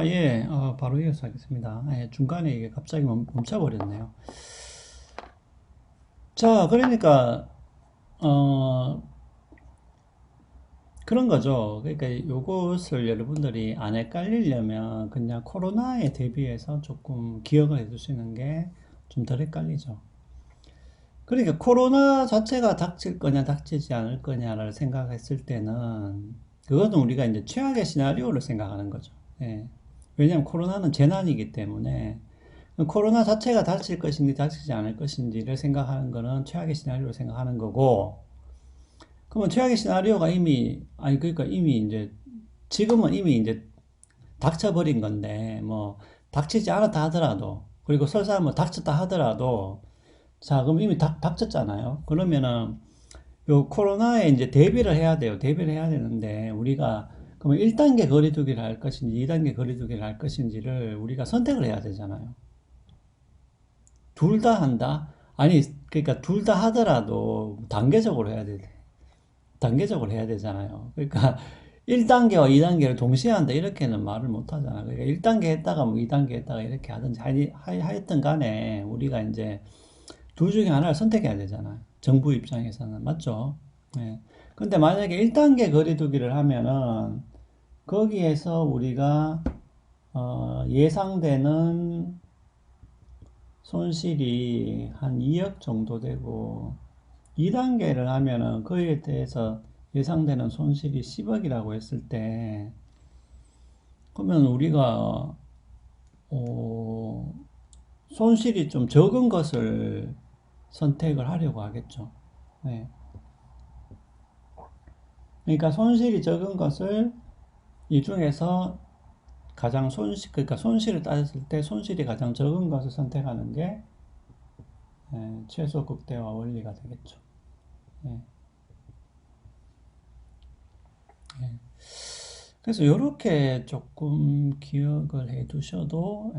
예, 바로 이어서 하겠습니다. 예, 중간에 이게 갑자기 멈춰버렸네요. 자, 그러니까, 어, 그런 거죠. 그러니까 요것을 여러분들이 안 헷갈리려면 그냥 코로나에 대비해서 조금 기억을 해 두시는 게 좀 덜 헷갈리죠. 그러니까 코로나 자체가 닥칠 거냐, 닥치지 않을 거냐를 생각했을 때는 그것은 우리가 이제 최악의 시나리오를 생각하는 거죠. 예. 왜냐하면 코로나는 재난이기 때문에 코로나 자체가 닥칠 것인지 닥치지 않을 것인지를 생각하는 거는 최악의 시나리오를 생각하는 거고, 그러면 최악의 시나리오가 이미, 아니, 그러니까 이미 이제, 지금은 이미 이제 닥쳐버린 건데, 뭐, 닥치지 않았다 하더라도, 그리고 설사 뭐 닥쳤다 하더라도, 자, 그럼 이미 닥쳤잖아요. 그러면은, 요 코로나에 이제 대비를 해야 돼요. 대비를 해야 되는데, 우리가, 그러면 1단계 거리두기를 할 것인지, 2단계 거리두기를 할 것인지를 우리가 선택을 해야 되잖아요. 둘 다 한다? 아니, 그러니까 둘 다 하더라도 단계적으로 해야 돼. 단계적으로 해야 되잖아요. 그러니까 1단계와 2단계를 동시에 한다 이렇게는 말을 못 하잖아. 그러니까 1단계 했다가 뭐 2단계 했다가 이렇게 하든지 하여튼 간에 우리가 이제 둘 중에 하나를 선택해야 되잖아요. 정부 입장에서는. 맞죠? 예. 근데 만약에 1단계 거리두기를 하면은 거기에서 우리가 예상되는 손실이 한 2억 정도 되고 2단계를 하면은 그에 대해서 예상되는 손실이 10억이라고 했을 때 그러면 우리가 어, 손실이 좀 적은 것을 선택을 하려고 하겠죠. 네. 그러니까 손실이 적은 것을 이 중에서 가장 그러니까 손실을 따졌을 때 손실이 가장 적은 것을 선택하는 게 최소 극대화 원리가 되겠죠. 네. 네. 그래서 이렇게 조금 기억을 해 두셔도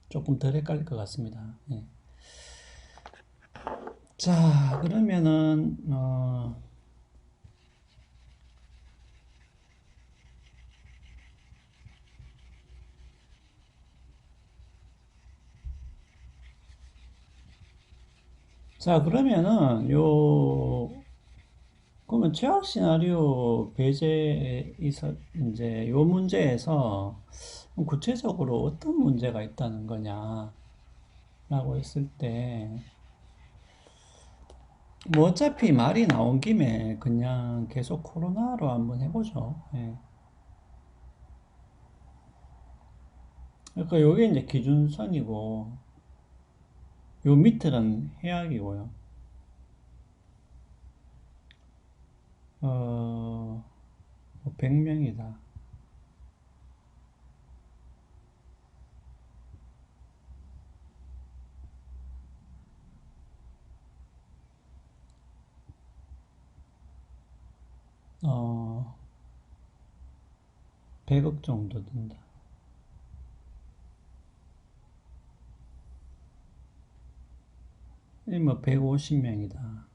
조금 덜 헷갈릴 것 같습니다. 예. 자, 그러면은 자, 그러면은 그러면 최악 시나리오 배제에 있어 이제 요 문제에서 구체적으로 어떤 문제가 있다는 거냐라고 했을 때 뭐 어차피 말이 나온 김에 그냥 계속 코로나로 한번 해보죠. 예. 그러니까 요게 이제 기준선이고 요 밑에는 해악이고요. 100명이다. 어, 100억 정도 든다. 뭐 150명이다.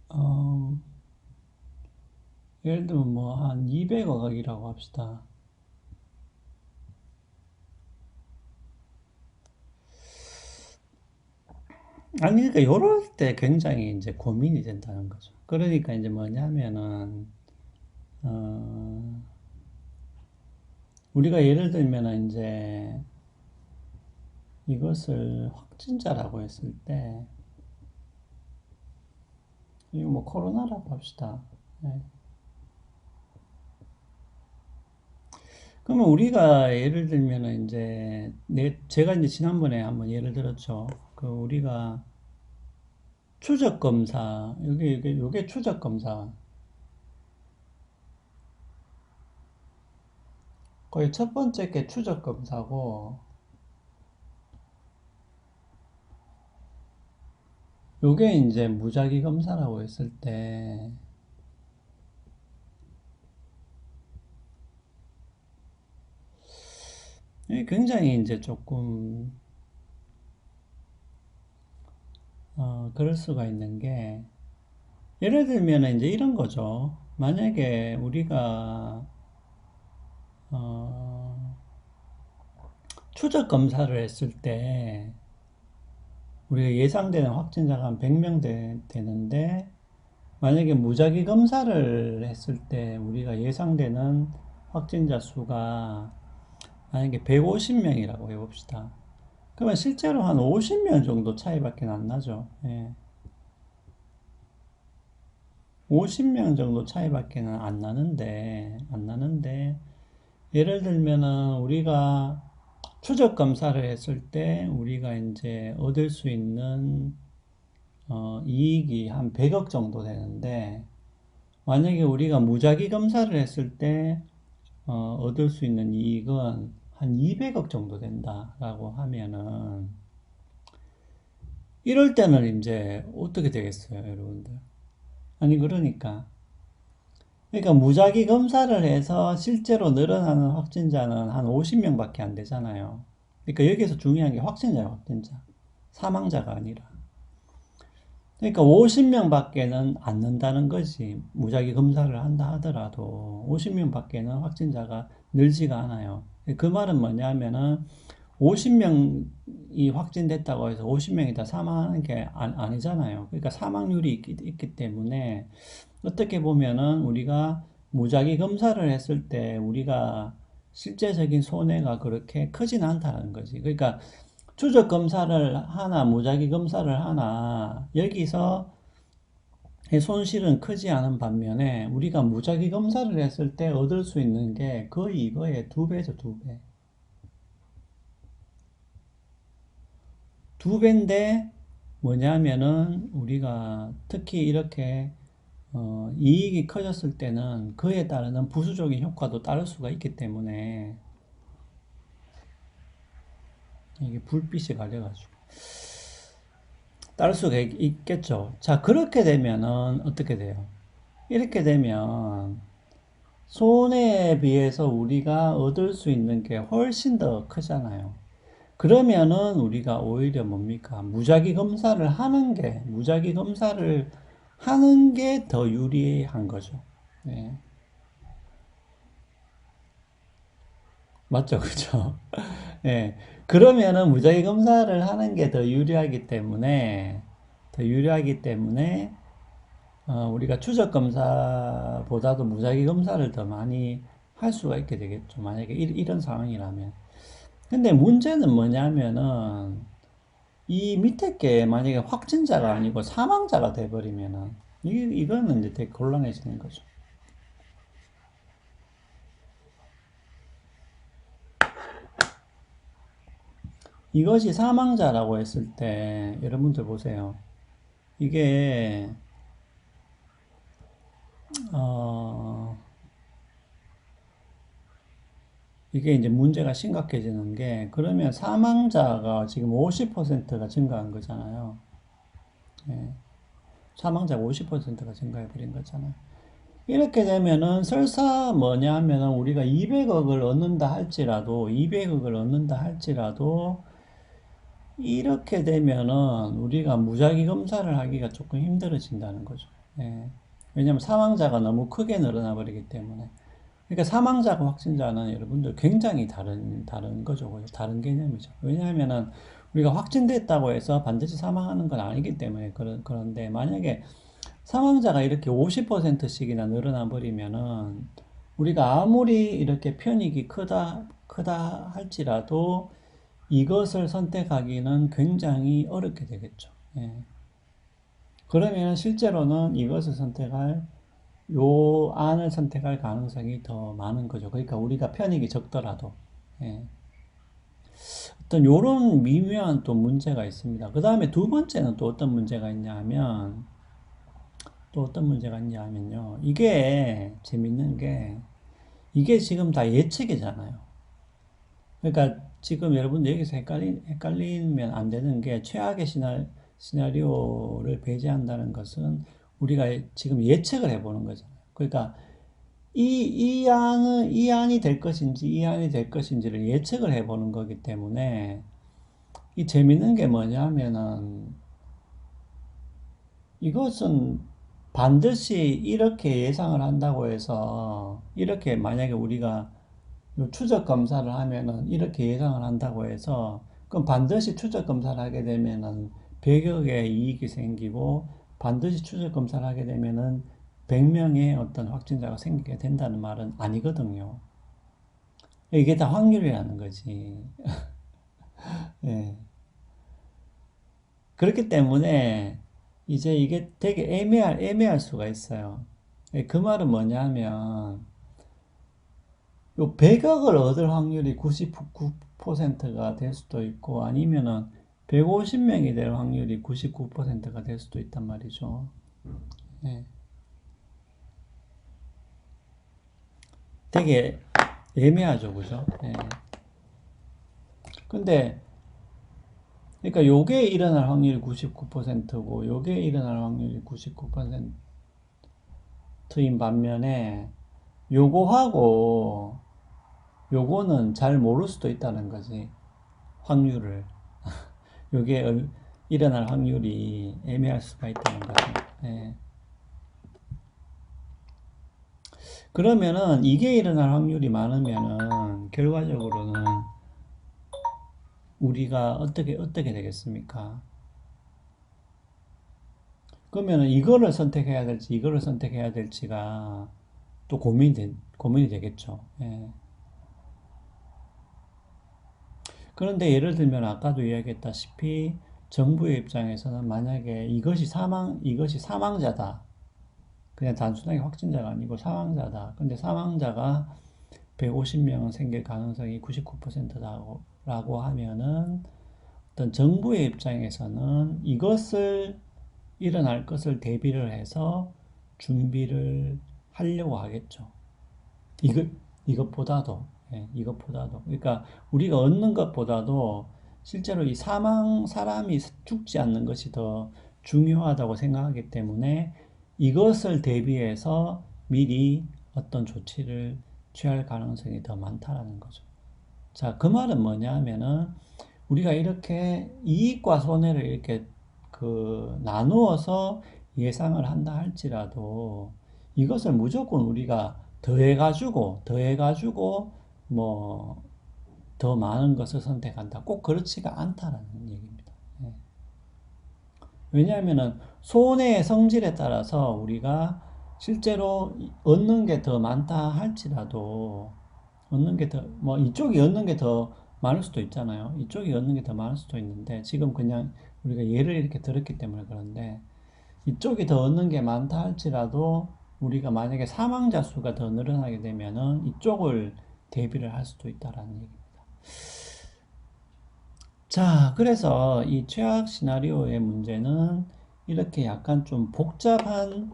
어, 예를 들면 뭐 한 200억이라고 합시다. 아니, 그러니까 이럴 때 굉장히 이제 고민이 된다는 거죠. 그러니까 이제 뭐냐면은, 어, 우리가 예를 들면은 이제 이것을 확진자라고 했을 때, 이거 뭐 코로나라고 합시다. 네. 그러면 우리가 예를 들면은 이제 제가 이제 지난번에 한번 예를 들었죠. 그 우리가 추적 검사, 요게 추적 검사. 거의 첫 번째 게 추적 검사고, 요게 이제 무작위 검사라고 했을 때, 이게 굉장히 이제 조금, 그럴 수가 있는 게, 예를 들면 이제 이런 거죠. 만약에 우리가, 어, 추적 검사를 했을 때, 우리가 예상되는 확진자가 한 100명 되는데, 만약에 무작위 검사를 했을 때 우리가 예상되는 확진자 수가 만약에 150명이라고 해봅시다. 그러면 실제로 한 50명 정도 차이밖에 안 나죠. 예. 50명 정도 차이밖에 안 나는데, 예를 들면은 우리가 추적 검사를 했을 때 우리가 이제 얻을 수 있는 이익이 한 100억 정도 되는데, 만약에 우리가 무작위 검사를 했을 때 얻을 수 있는 이익은 한 200억 정도 된다라고 하면은, 이럴 때는 이제 어떻게 되겠어요, 여러분들? 아니, 그러니까 무작위 검사를 해서 실제로 늘어나는 확진자는 한 50명밖에 안 되잖아요. 그러니까 여기서 중요한 게 확진자예요, 확진자. 사망자가 아니라. 그러니까 50명밖에는 안 는다는 거지. 무작위 검사를 한다 하더라도 50명밖에는 확진자가 늘지가 않아요. 그 말은 뭐냐면은 50명이 확진됐다고 해서 50명이 다 사망하는 게 아니잖아요. 그러니까 사망률이 있기 때문에 어떻게 보면은 우리가 무작위 검사를 했을 때 우리가 실제적인 손해가 그렇게 크진 않다는 거지. 그러니까 추적 검사를 하나, 무작위 검사를 하나, 여기서 손실은 크지 않은 반면에 우리가 무작위 검사를 했을 때 얻을 수 있는 게 거의 이거의 두 배죠, 두 배. 두 배인데 뭐냐면은 우리가 특히 이렇게 이익이 커졌을 때는 그에 따르는 부수적인 효과도 따를 수가 있기 때문에 이게 불빛이 가려가지고 따를 수가 있겠죠. 자, 그렇게 되면은 어떻게 돼요? 이렇게 되면 손해에 비해서 우리가 얻을 수 있는 게 훨씬 더 크잖아요. 그러면은 우리가 오히려 뭡니까? 무작위 검사를 하는 게 더 유리한 거죠. 네. 맞죠? 그죠? 예. 그러면은 무작위 검사를 하는 게 더 유리하기 때문에, 우리가 추적 검사보다도 무작위 검사를 더 많이 할 수가 있게 되겠죠. 만약에 이런 상황이라면. 근데 문제는 뭐냐면은, 이 밑에 게 만약에 확진자가 아니고 사망자가 돼버리면은, 이거는 이제 되게 곤란해지는 거죠. 이것이 사망자라고 했을 때, 여러분들 보세요. 이게, 어, 이게 이제 문제가 심각해지는 게, 그러면 사망자가 지금 50%가 증가한 거잖아요. 예. 사망자가 50%가 증가해버린 거잖아요. 이렇게 되면은 설사 뭐냐 하면은 우리가 200억을 얻는다 할지라도, 이렇게 되면은 우리가 무작위 검사를 하기가 조금 힘들어진다는 거죠. 예. 왜냐면 사망자가 너무 크게 늘어나 버리기 때문에. 그러니까 사망자과 확진자는 여러분들 굉장히 다른 거죠. 다른 개념이죠. 왜냐하면은 우리가 확진됐다고 해서 반드시 사망하는 건 아니기 때문에 그런데 만약에 사망자가 이렇게 50%씩이나 늘어나 버리면은 우리가 아무리 이렇게 편익이 크다 할지라도 이것을 선택하기는 굉장히 어렵게 되겠죠. 예. 그러면 실제로는 요 안을 선택할 가능성이 더 많은 거죠. 그러니까 우리가 편익이 적더라도. 예. 어떤 요런 미묘한 또 문제가 있습니다. 그 다음에 두 번째는 또 어떤 문제가 있냐 하면요. 이게 재밌는 게, 이게 지금 다 예측이잖아요. 그러니까 지금 여러분들 여기서 헷갈리면 안 되는 게, 최악의 시나리오를 배제한다는 것은 우리가 지금 예측을 해보는 거잖아요. 그러니까 이 안이 될 것인지 이 안이 될 것인지를 예측을 해보는 거기 때문에, 이 재밌는 게 뭐냐 하면은 이것은 반드시 이렇게 예상을 한다고 해서, 이렇게 만약에 우리가 요 추적 검사를 하면은 이렇게 예상을 한다고 해서, 그럼 반드시 추적 검사를 하게 되면은 100억의 이익이 생기고, 반드시 추적 검사를 하게 되면은 100명의 어떤 확진자가 생기게 된다는 말은 아니거든요. 이게 다 확률이라는 거지. 예. 그렇기 때문에 이제 이게 되게 애매할 수가 있어요. 예, 그 말은 뭐냐면, 요 100억을 얻을 확률이 99%가 될 수도 있고, 아니면은 150명이 될 확률이 99%가 될 수도 있단 말이죠. 예. 되게 애매하죠, 그죠? 예. 근데, 그러니까 요게 일어날 확률이 99%고, 요게 일어날 확률이 99%인 반면에, 요거하고, 요거는 잘 모를 수도 있다는 거지. 확률을. 요게 일어날 확률이 애매할 수가 있다는 거죠. 예. 그러면은 이게 일어날 확률이 많으면은 결과적으로는 우리가 어떻게 되겠습니까? 그러면은 이거를 선택해야 될지 이거를 선택해야 될지가 또 고민이 되겠죠. 예. 그런데 예를 들면 아까도 이야기했다시피 정부의 입장에서는 만약에 이것이 사망자다. 그냥 단순하게 확진자가 아니고 사망자다. 근데 사망자가 150명 생길 가능성이 99%라고 하면은 어떤 정부의 입장에서는 이것을 일어날 것을 대비를 해서 준비를 하려고 하겠죠. 이것 이것보다도 이것보다도 그러니까 우리가 얻는 것보다도 실제로 이 사람이 죽지 않는 것이 더 중요하다고 생각하기 때문에 이것을 대비해서 미리 어떤 조치를 취할 가능성이 더 많다라는 거죠. 자, 그 말은 뭐냐 하면은 우리가 이렇게 이익과 손해를 이렇게 나누어서 예상을 한다 할지라도 이것을 무조건 우리가 더해가지고 뭐 더 많은 것을 선택한다. 꼭 그렇지가 않다라는 얘기입니다. 예. 왜냐하면은 손해의 성질에 따라서 우리가 실제로 얻는 게 더 많다 할지라도 얻는 게 더, 뭐 이쪽이 얻는 게 더 많을 수도 있잖아요. 이쪽이 얻는 게 더 많을 수도 있는데 지금 그냥 우리가 예를 이렇게 들었기 때문에 그런데 이쪽이 더 얻는 게 많다 할지라도 우리가 만약에 사망자 수가 더 늘어나게 되면은 이쪽을 대비를 할 수도 있다라는 얘기입니다. 자, 그래서 이 최악 시나리오의 문제는 이렇게 약간 좀 복잡한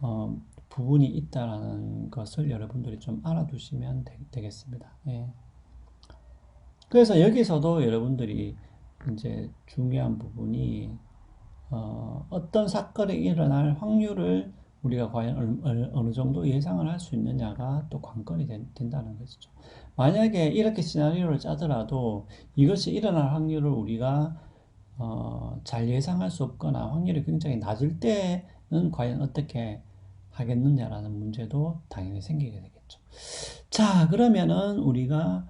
어, 부분이 있다라는 것을 여러분들이 좀 알아두시면 되겠습니다. 예. 그래서 여기서도 여러분들이 이제 중요한 부분이 어떤 사건이 일어날 확률을 우리가 과연 어느 정도 예상을 할 수 있느냐가 또 관건이 된다는 것이죠. 만약에 이렇게 시나리오를 짜더라도 이것이 일어날 확률을 우리가 잘 예상할 수 없거나 확률이 굉장히 낮을 때는 과연 어떻게 하겠느냐라는 문제도 당연히 생기게 되겠죠. 자, 그러면은 우리가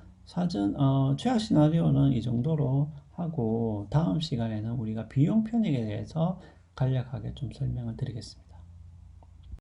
최악 시나리오는 이 정도로 하고 다음 시간에는 우리가 비용 편익에 대해서 간략하게 좀 설명을 드리겠습니다.